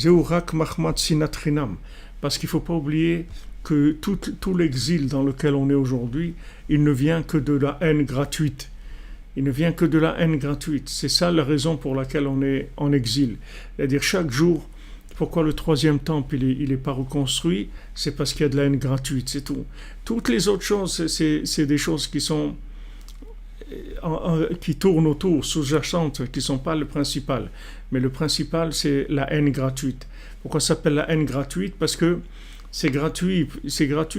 Zeurak Mahmat Sinatrinam. Parce qu'il ne faut pas oublier que tout l'exil dans lequel on est aujourd'hui, il ne vient que de la haine gratuite. Il ne vient que de la haine gratuite. C'est ça la raison pour laquelle on est en exil. C'est-à-dire chaque jour, pourquoi le troisième temple il est pas reconstruit, c'est parce qu'il y a de la haine gratuite, c'est tout. Toutes les autres choses, c'est des choses qui sont qui tournent autour, sous-jacentes, qui ne sont pas le principal. Mais le principal, c'est la haine gratuite. Pourquoi ça s'appelle la haine gratuite? Parce que c'est gratuit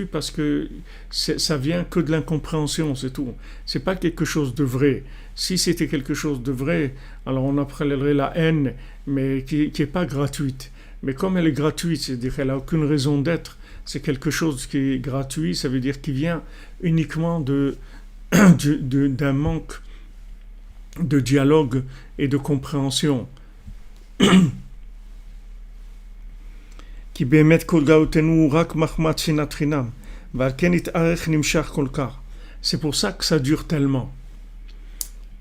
parce que ça vient que de l'incompréhension, c'est tout. C'est pas quelque chose de vrai. Si c'était quelque chose de vrai, alors on appellerait la haine, mais qui est pas gratuite. Mais comme elle est gratuite, c'est-à-dire qu'elle a aucune raison d'être, c'est quelque chose qui est gratuit, ça veut dire qu'il vient uniquement d'un manque de dialogue et de compréhension. כי באמת כל גאותנו הוא רק מחמת שנאת חינם, ועל כן התארך נמשך כל כך. C'est pour ça que ça dure tellement.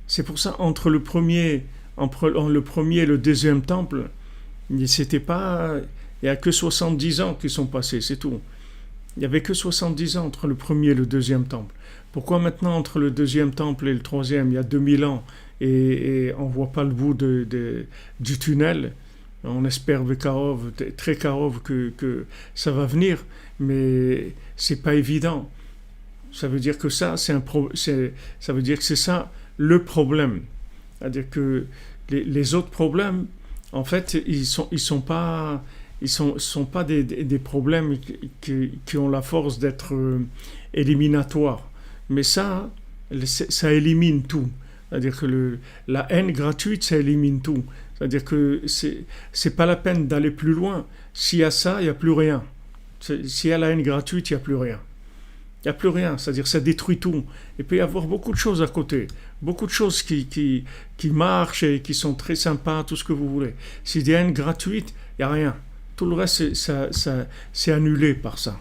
C'est pour ça entre le premier et le deuxième temple, c'était pas, il n'y a que 70 ans qui sont passés, c'est tout. Il n'y avait que 70 ans entre le premier et le deuxième temple. Pourquoi maintenant entre le deuxième temple et le troisième, il y a 2000 ans et on ne voit pas le bout du tunnel? On espère très karov que ça va venir, mais c'est pas évident. Ça veut dire que ça veut dire que c'est ça le problème. C'est-à-dire que les autres problèmes, en fait, ils sont pas des problèmes qui ont la force d'être éliminatoires. Mais ça élimine tout. C'est-à-dire que la haine gratuite, ça élimine tout. C'est-à-dire que c'est pas la peine d'aller plus loin. S'il y a ça, il n'y a plus rien. S'il y a la haine gratuite, il n'y a plus rien. Il n'y a plus rien. C'est-à-dire que ça détruit tout. Il peut y avoir beaucoup de choses à côté. Beaucoup de choses qui marchent et qui sont très sympas, tout ce que vous voulez. S'il y a une haine gratuite, il n'y a rien. Tout le reste, c'est annulé par ça.